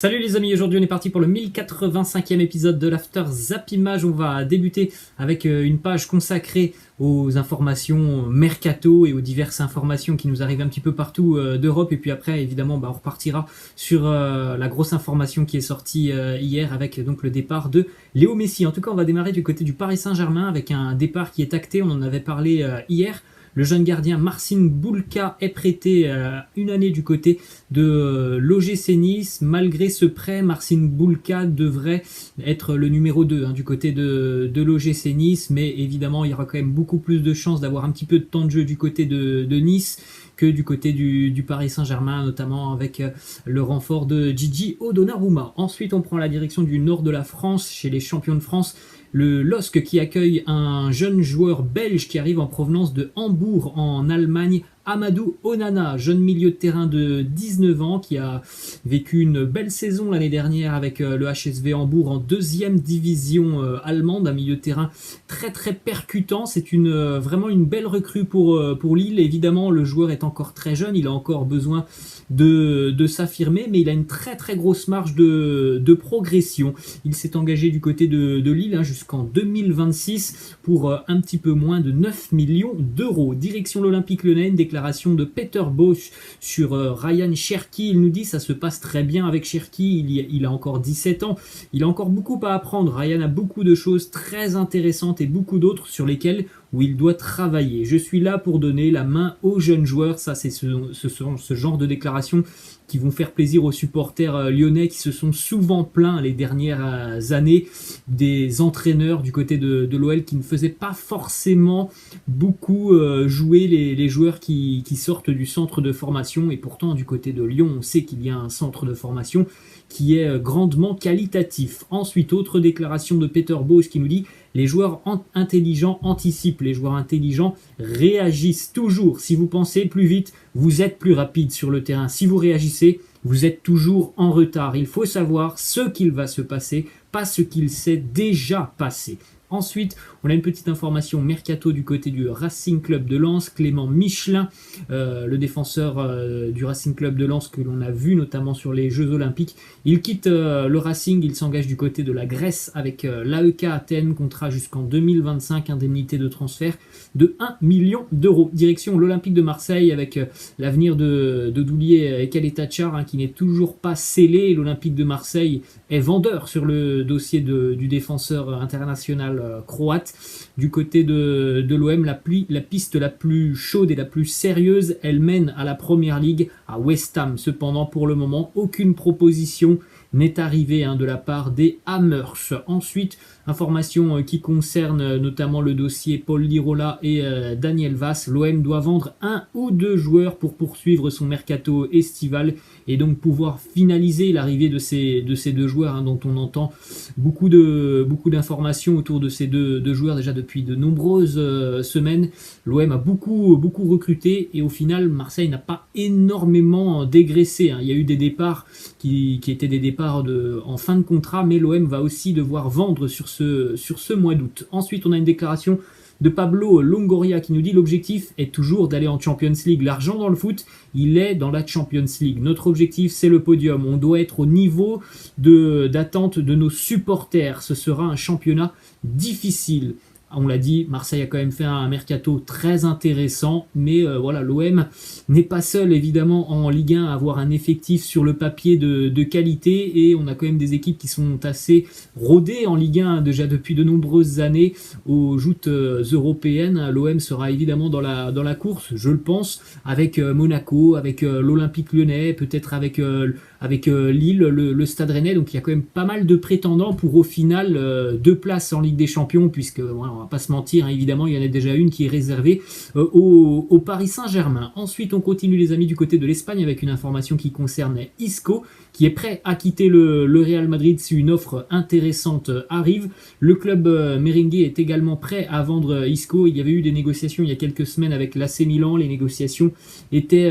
Salut les amis, aujourd'hui on est parti pour le 1085e épisode de l'After Zappimage. On va débuter avec une page consacrée aux informations mercato et aux diverses informations qui nous arrivent un petit peu partout d'Europe. Et puis après, évidemment, on repartira sur la grosse information qui est sortie hier avec donc le départ de Léo Messi. En tout cas, on va démarrer du côté du Paris Saint-Germain avec un départ qui est acté. On en avait parlé hier. Le jeune gardien Marcin Bulka est prêté une année du côté de l'OGC Nice. Malgré ce prêt, Marcin Bulka devrait être le numéro 2 du côté de l'OGC Nice. Mais évidemment, il y aura quand même beaucoup plus de chances d'avoir un petit peu de temps de jeu du côté de Nice que du côté du Paris Saint-Germain, notamment avec le renfort de Gigi Donnarumma. Ensuite, on prend la direction du nord de la France, chez les champions de France. Le LOSC qui accueille un jeune joueur belge qui arrive en provenance de Hambourg en Allemagne, Amadou Onana, jeune milieu de terrain de 19 ans qui a vécu une belle saison l'année dernière avec le HSV Hambourg en deuxième division allemande, un milieu de terrain très très percutant. C'est vraiment une belle recrue pour Lille. Évidemment, le joueur est encore très jeune, il a encore besoin de s'affirmer, mais il a une très très grosse marge de progression. Il s'est engagé du côté de Lille jusqu'en 2026 pour un petit peu moins de 9 millions d'euros. Direction l'Olympique Lyonnais, une déclaration de Peter Bosz sur Ryan Cherki. Il nous dit ça se passe très bien avec Cherki, il a encore 17 ans, il a encore beaucoup à apprendre. Ryan a beaucoup de choses très intéressantes et beaucoup d'autres sur lesquelles où il doit travailler. Je suis là pour donner la main aux jeunes joueurs. Ça, c'est ce genre de déclarations qui vont faire plaisir aux supporters lyonnais qui se sont souvent plaints les dernières années des entraîneurs du côté de l'OL qui ne faisaient pas forcément beaucoup jouer les joueurs qui sortent du centre de formation. Et pourtant, du côté de Lyon, on sait qu'il y a un centre de formation qui est grandement qualitatif. Ensuite, autre déclaration de Peter Bosz qui nous dit « Les joueurs intelligents anticipent, les joueurs intelligents réagissent toujours. Si vous pensez plus vite, vous êtes plus rapide sur le terrain. Si vous réagissez, vous êtes toujours en retard. Il faut savoir ce qu'il va se passer, pas ce qu'il s'est déjà passé. » Ensuite, on a une petite information mercato du côté du Racing Club de Lens. Clément Michelin, le défenseur du Racing Club de Lens que l'on a vu notamment sur les Jeux Olympiques. Il quitte le Racing, il s'engage du côté de la Grèce avec l'AEK Athènes, contrat jusqu'en 2025, indemnité de transfert de 1 million d'euros. Direction l'Olympique de Marseille avec l'avenir de Doulier et Kaletacar qui n'est toujours pas scellé. L'Olympique de Marseille est vendeur sur le dossier du défenseur international croate. Du côté de l'OM, la piste la plus chaude et la plus sérieuse, elle mène à la Première Ligue, à West Ham. Cependant, pour le moment, aucune proposition n'est arrivée de la part des Hammers. Ensuite, information qui concerne notamment le dossier Paul Lirola et Daniel Vass. L'OM doit vendre 1 ou 2 joueurs pour poursuivre son mercato estival et donc pouvoir finaliser l'arrivée de ces 2 joueurs dont on entend beaucoup d'informations autour de ces deux joueurs déjà depuis de nombreuses semaines. L'OM a beaucoup recruté et au final Marseille n'a pas énormément dégraissé. Il y a eu des départs qui étaient des départs en fin de contrat, mais l'OM va aussi devoir vendre sur ce mois d'août. Ensuite, on a une déclaration de Pablo Longoria qui nous dit l'objectif est toujours d'aller en Champions League. L'argent dans le foot, il est dans la Champions League. Notre objectif, c'est le podium. On doit être au niveau d'attente de nos supporters. Ce sera un championnat difficile. On l'a dit, Marseille a quand même fait un mercato très intéressant, mais voilà, l'OM n'est pas seul évidemment en Ligue 1 à avoir un effectif sur le papier de qualité, et on a quand même des équipes qui sont assez rodées en Ligue 1 déjà depuis de nombreuses années aux joutes européennes. L'OM sera évidemment dans la course, je le pense, avec Monaco, avec l'Olympique Lyonnais, peut-être avec Lille, le Stade Rennais. Donc il y a quand même pas mal de prétendants pour au final 2 places en Ligue des Champions, puisque voilà, on va pas se mentir, évidemment il y en a déjà une qui est réservée au Paris Saint-Germain. Ensuite on continue les amis du côté de l'Espagne avec une information qui concerne Isco, qui est prêt à quitter le Real Madrid si une offre intéressante arrive. Le club merengue est également prêt à vendre Isco. Il y avait eu des négociations il y a quelques semaines avec l'AC Milan, les négociations étaient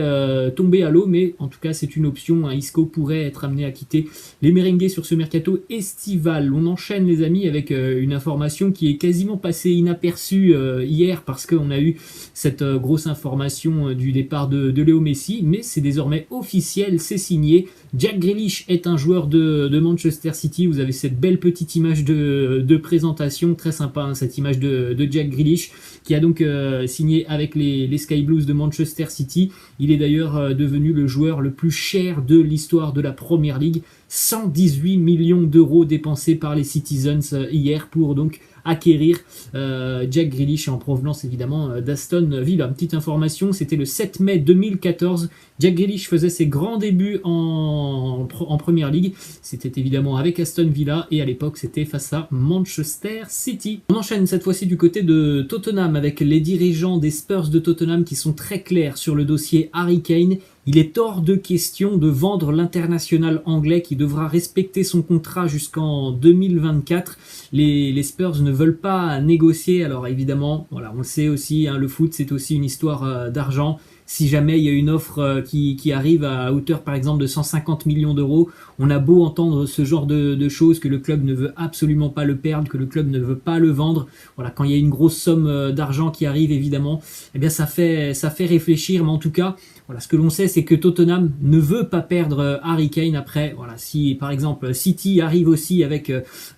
tombées à l'eau, mais en tout cas c'est une option. Isco pourrait être amené à quitter les merengues sur ce mercato estival. On enchaîne les amis avec une information qui est quasiment passée inaperçue hier parce qu'on a eu cette grosse information du départ de Léo Messi, mais c'est désormais officiel, c'est signé. Jack Grealish est un joueur de Manchester City. Vous avez cette belle petite image de présentation, très sympa hein, cette image de Jack Grealish, qui a donc signé avec les Sky Blues de Manchester City. Il est d'ailleurs devenu le joueur le plus cher de l'histoire de la Premier League. 118 millions d'euros dépensés par les Citizens hier pour donc acquérir Jack Grealish en provenance évidemment d'Aston Villa. Petite information, c'était le 7 mai 2014. Jack Grealish faisait ses grands débuts en Premier League. C'était évidemment avec Aston Villa et à l'époque c'était face à Manchester City. On enchaîne cette fois-ci du côté de Tottenham avec les dirigeants des Spurs de Tottenham qui sont très clairs sur le dossier Harry Kane. Il est hors de question de vendre l'international anglais qui devra respecter son contrat jusqu'en 2024. Les Spurs ne veulent pas négocier. Alors évidemment, voilà, on le sait aussi, hein, le foot c'est aussi une histoire d'argent. Si jamais il y a une offre qui arrive à hauteur par exemple de 150 millions d'euros, on a beau entendre ce genre de choses, que le club ne veut absolument pas le perdre, que le club ne veut pas le vendre. Voilà, quand il y a une grosse somme d'argent qui arrive évidemment, eh bien ça fait réfléchir, mais en tout cas, voilà, ce que l'on sait, c'est que Tottenham ne veut pas perdre Harry Kane. Après, voilà, si par exemple City arrive aussi avec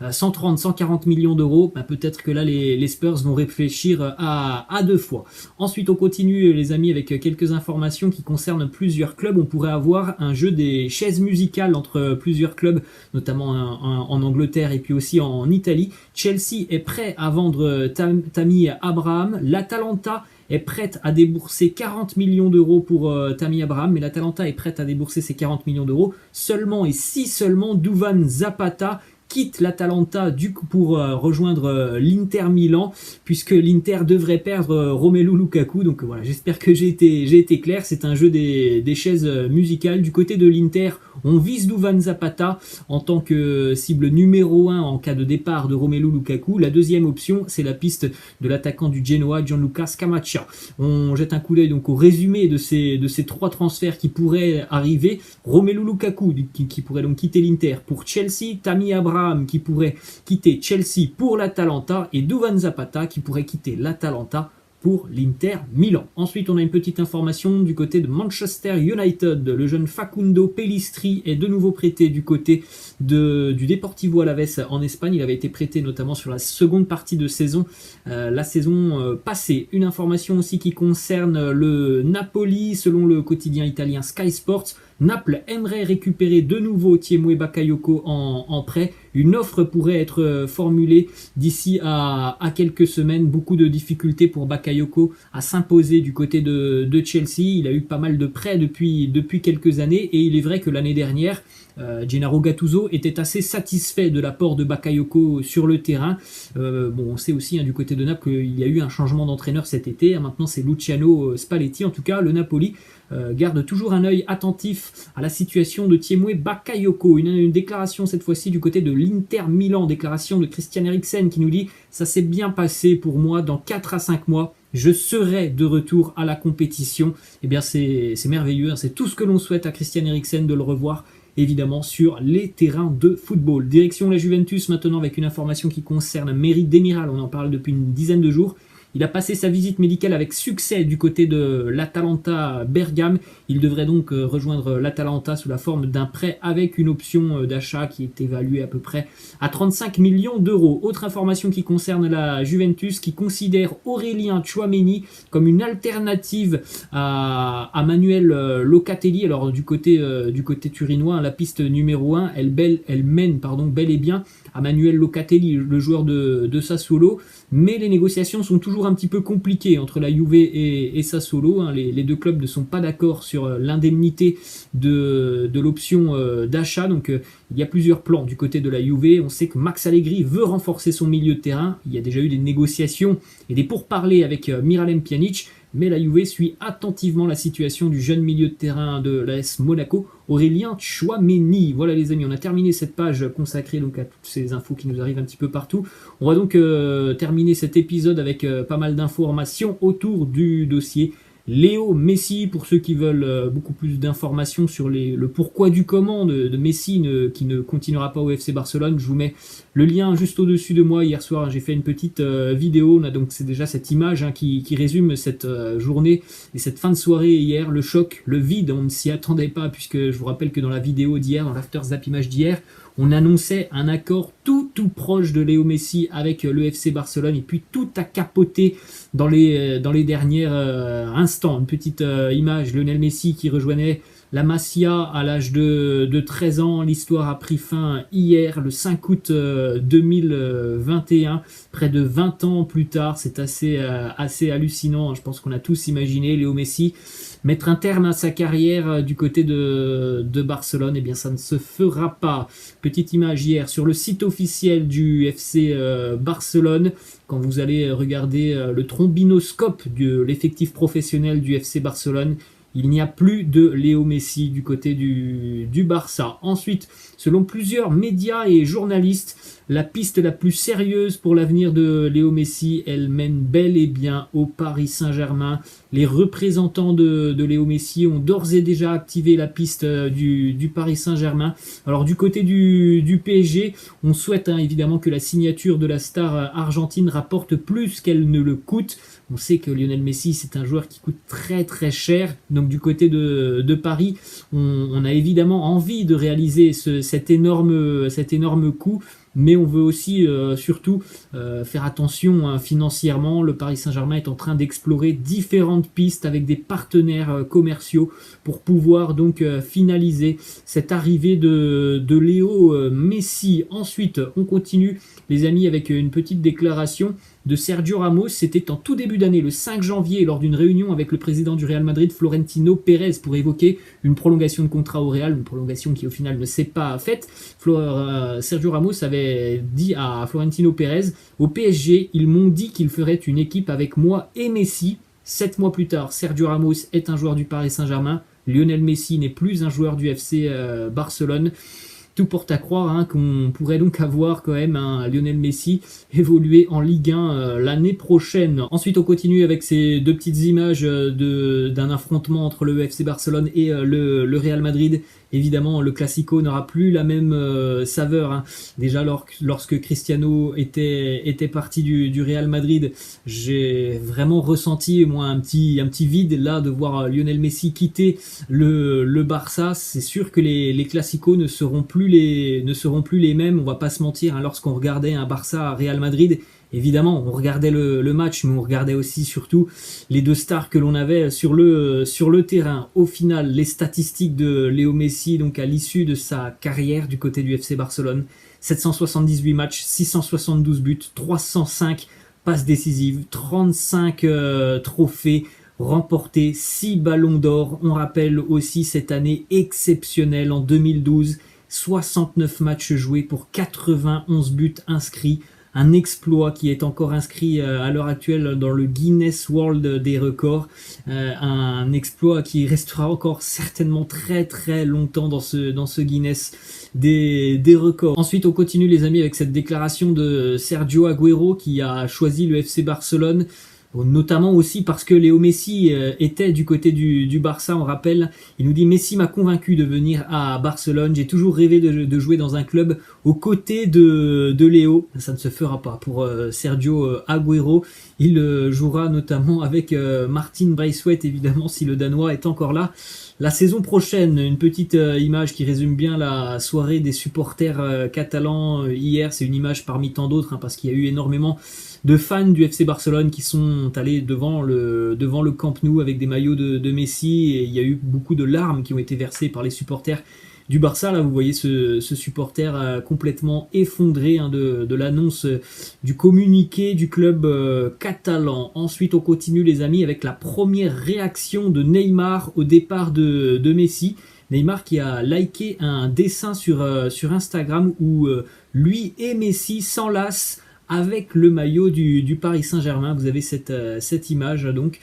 130, 140 millions d'euros, bah, peut-être que là les Spurs vont réfléchir à deux fois. Ensuite, on continue les amis avec quelques informations qui concernent plusieurs clubs. On pourrait avoir un jeu des chaises musicales entre plusieurs clubs, notamment en Angleterre et puis aussi en Italie. Chelsea est prêt à vendre Tammy Abraham. L'Atalanta est prête à débourser 40 millions d'euros pour Tammy Abraham, mais l'Atalanta est prête à débourser ces 40 millions d'euros seulement et si seulement Duvan Zapata quitte l'Atalanta du coup pour rejoindre l'Inter Milan, puisque l'Inter devrait perdre Romelu Lukaku. Donc voilà, j'espère que j'ai été clair. C'est un jeu des chaises musicales. Du côté de l'Inter, on vise Duvan Zapata en tant que cible numéro 1 en cas de départ de Romelu Lukaku. La deuxième option, c'est la piste de l'attaquant du Genoa, Gianluca Scamacca. On jette un coup d'œil donc au résumé de ces trois transferts qui pourraient arriver. Romelu Lukaku qui pourrait donc quitter l'Inter pour Chelsea, Tammy Abraham qui pourrait quitter Chelsea pour l'Atalanta et Duvan Zapata qui pourrait quitter l'Atalanta pour l'Inter Milan. Ensuite, on a une petite information du côté de Manchester United. Le jeune Facundo Pellistri est de nouveau prêté du côté du Deportivo Alavés en Espagne. Il avait été prêté notamment sur la seconde partie de saison, la saison passée. Une information aussi qui concerne le Napoli. Selon le quotidien italien Sky Sports, Naples aimerait récupérer de nouveau Tiemoué Bakayoko en prêt. Une offre pourrait être formulée d'ici à quelques semaines. Beaucoup de difficultés pour Bakayoko à s'imposer du côté de Chelsea. Il a eu pas mal de prêts depuis quelques années et il est vrai que l'année dernière, Gennaro Gattuso était assez satisfait de l'apport de Bakayoko sur le terrain. On sait aussi du côté de Naples qu'il y a eu un changement d'entraîneur cet été. Maintenant c'est Luciano Spalletti. En tout cas, le Napoli garde toujours un œil attentif à la situation de Tiemoué Bakayoko. Une déclaration cette fois-ci du côté de l'Inter Milan, déclaration de Christian Eriksen qui nous dit « Ça s'est bien passé pour moi, dans 4 à 5 mois, je serai de retour à la compétition ». Eh bien c'est merveilleux, c'est tout ce que l'on souhaite à Christian Eriksen de le revoir évidemment sur les terrains de football. Direction la Juventus maintenant avec une information qui concerne Merih Demiral, on en parle depuis une dizaine de jours. Il a passé sa visite médicale avec succès du côté de l'Atalanta Bergame. Il devrait donc rejoindre l'Atalanta sous la forme d'un prêt avec une option d'achat qui est évaluée à peu près à 35 millions d'euros. Autre information qui concerne la Juventus qui considère Aurélien Tchouaméni comme une alternative à Manuel Locatelli. Alors du côté turinois, la piste numéro 1, elle mène bel et bien à Manuel Locatelli, le joueur de Sassuolo, mais les négociations sont toujours un petit peu compliquées entre la Juve et Sassuolo. Les deux clubs ne sont pas d'accord sur l'indemnité de l'option d'achat, donc il y a plusieurs plans du côté de la Juve. On sait que Max Allegri veut renforcer son milieu de terrain. Il y a déjà eu des négociations et des pourparlers avec Miralem Pjanic, mais la Juve suit attentivement la situation du jeune milieu de terrain de l'AS Monaco, Aurélien Tchouaméni. Voilà les amis, on a terminé cette page consacrée donc à toutes ces infos qui nous arrivent un petit peu partout. On va donc terminer cet épisode avec pas mal d'informations autour du dossier Léo Messi, pour ceux qui veulent beaucoup plus d'informations sur le pourquoi du comment de Messi qui ne continuera pas au FC Barcelone. Je vous mets le lien juste au-dessus de moi. Hier soir, j'ai fait une petite vidéo. Donc c'est déjà cette image qui résume cette journée et cette fin de soirée hier. Le choc, le vide, on ne s'y attendait pas, puisque je vous rappelle que dans la vidéo d'hier, dans l'After Zappimage d'hier, on annonçait un accord tout proche de Léo Messi avec le FC Barcelone, et puis tout a capoté dans les derniers instants. Une petite image, Lionel Messi qui rejoignait la Masia à l'âge de 13 ans. L'histoire a pris fin hier, le 5 août 2021, près de 20 ans plus tard. C'est assez hallucinant. Je pense qu'on a tous imaginé Léo Messi mettre un terme à sa carrière du côté de Barcelone. Eh bien, ça ne se fera pas. Petite image hier sur le site officiel du FC Barcelone. Quand vous allez regarder le trombinoscope de l'effectif professionnel du FC Barcelone, il n'y a plus de Léo Messi du côté du Barça. Ensuite, selon plusieurs médias et journalistes, la piste la plus sérieuse pour l'avenir de Léo Messi, elle mène bel et bien au Paris Saint-Germain. Les représentants de Léo Messi ont d'ores et déjà activé la piste du Paris Saint-Germain. Alors du côté du PSG, on souhaite évidemment que la signature de la star argentine rapporte plus qu'elle ne le coûte. On sait que Lionel Messi, c'est un joueur qui coûte très cher. Donc du côté de Paris, on a évidemment envie de réaliser cet énorme coup. Mais on veut aussi surtout faire attention financièrement. Le Paris Saint-Germain est en train d'explorer différentes pistes avec des partenaires commerciaux pour pouvoir donc finaliser cette arrivée de Léo Messi. Ensuite, on continue les amis avec une petite déclaration de Sergio Ramos. C'était en tout début d'année, le 5 janvier, lors d'une réunion avec le président du Real Madrid, Florentino Pérez, pour évoquer une prolongation de contrat au Real, une prolongation qui au final ne s'est pas faite. Sergio Ramos avait dit à Florentino Pérez: au PSG, ils m'ont dit qu'ils feraient une équipe avec moi et Messi. 7 mois plus tard, Sergio Ramos est un joueur du Paris Saint-Germain. Lionel Messi n'est plus un joueur du FC Barcelone. Tout porte à croire qu'on pourrait donc avoir quand même un Lionel Messi évoluer en Ligue 1 l'année prochaine. Ensuite, on continue avec ces deux petites images d'un affrontement entre le FC Barcelone et le Real Madrid. Évidemment, le Classico n'aura plus la même saveur. Déjà, lorsque Cristiano était parti du Real Madrid, j'ai vraiment ressenti moi un petit vide là de voir Lionel Messi quitter le Barça. C'est sûr que les Classicos ne seront plus les mêmes. On va pas se mentir. Lorsqu'on regardait un Barça Real Madrid, évidemment, on regardait le match, mais on regardait aussi surtout les deux stars que l'on avait sur le terrain. Au final, les statistiques de Léo Messi, donc à l'issue de sa carrière du côté du FC Barcelone: 778 matchs, 672 buts, 305 passes décisives, 35 trophées remportés, 6 ballons d'or. On rappelle aussi cette année exceptionnelle en 2012, 69 matchs joués pour 91 buts inscrits. Un exploit qui est encore inscrit à l'heure actuelle dans le Guinness World des records. Un exploit qui restera encore certainement très longtemps dans ce Guinness des records. Ensuite, on continue les amis avec cette déclaration de Sergio Agüero qui a choisi le FC Barcelone. Notamment aussi parce que Léo Messi était du côté du Barça, on rappelle. Il nous dit: Messi m'a convaincu de venir à Barcelone, j'ai toujours rêvé de jouer dans un club aux côtés de Léo. Ça ne se fera pas pour Sergio Agüero. Il jouera notamment avec Martin Braithwaite, évidemment, si le Danois est encore là la saison prochaine. Une petite image qui résume bien la soirée des supporters catalans hier. C'est une image parmi tant d'autres, parce qu'il y a eu énormément de fans du FC Barcelone qui sont allés devant le Camp Nou avec des maillots de Messi, et il y a eu beaucoup de larmes qui ont été versées par les supporters du Barça. Là, vous voyez ce supporter complètement effondré de l'annonce du communiqué du club catalan. Ensuite, on continue les amis avec la première réaction de Neymar au départ de Messi. Neymar qui a liké un dessin sur Instagram où lui et Messi s'enlacent avec le maillot du Paris Saint-Germain. Vous avez cette image donc,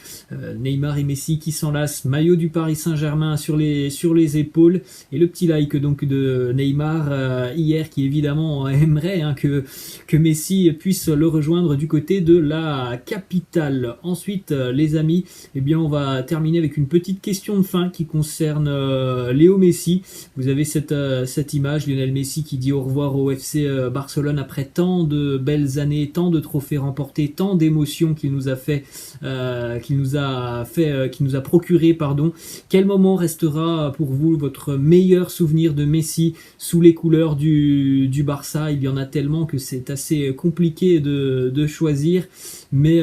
Neymar et Messi qui s'enlacent, maillot du Paris Saint-Germain sur les épaules, et le petit like donc de Neymar hier, qui évidemment aimerait que Messi puisse le rejoindre du côté de la capitale. Ensuite, les amis, eh bien on va terminer avec une petite question de fin qui concerne Léo Messi. Vous avez cette image, Lionel Messi qui dit au revoir au FC Barcelone après tant de belles années, tant de trophées remportés, tant d'émotions qu'il nous a procuré, pardon. Quel moment restera pour vous votre meilleur souvenir de Messi sous les couleurs du Barça? Il y en a tellement que c'est assez compliqué de choisir, mais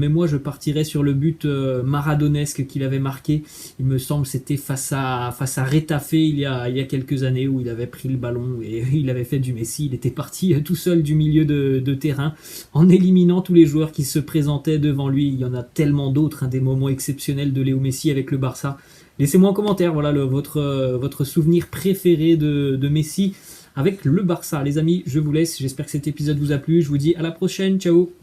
moi je partirais sur le but maradonesque qu'il avait marqué. Il me semble c'était face à Retafe il y a quelques années, où il avait pris le ballon et il avait fait du Messi. Il était parti tout seul du milieu de terrain en éliminant tous les joueurs qui se présentaient devant lui. Il y en a tellement d'autres, des moments exceptionnels de Léo Messi avec le Barça. Laissez-moi en commentaire votre souvenir préféré de Messi avec le Barça. Les amis, je vous laisse. J'espère que cet épisode vous a plu. Je vous dis à la prochaine. Ciao.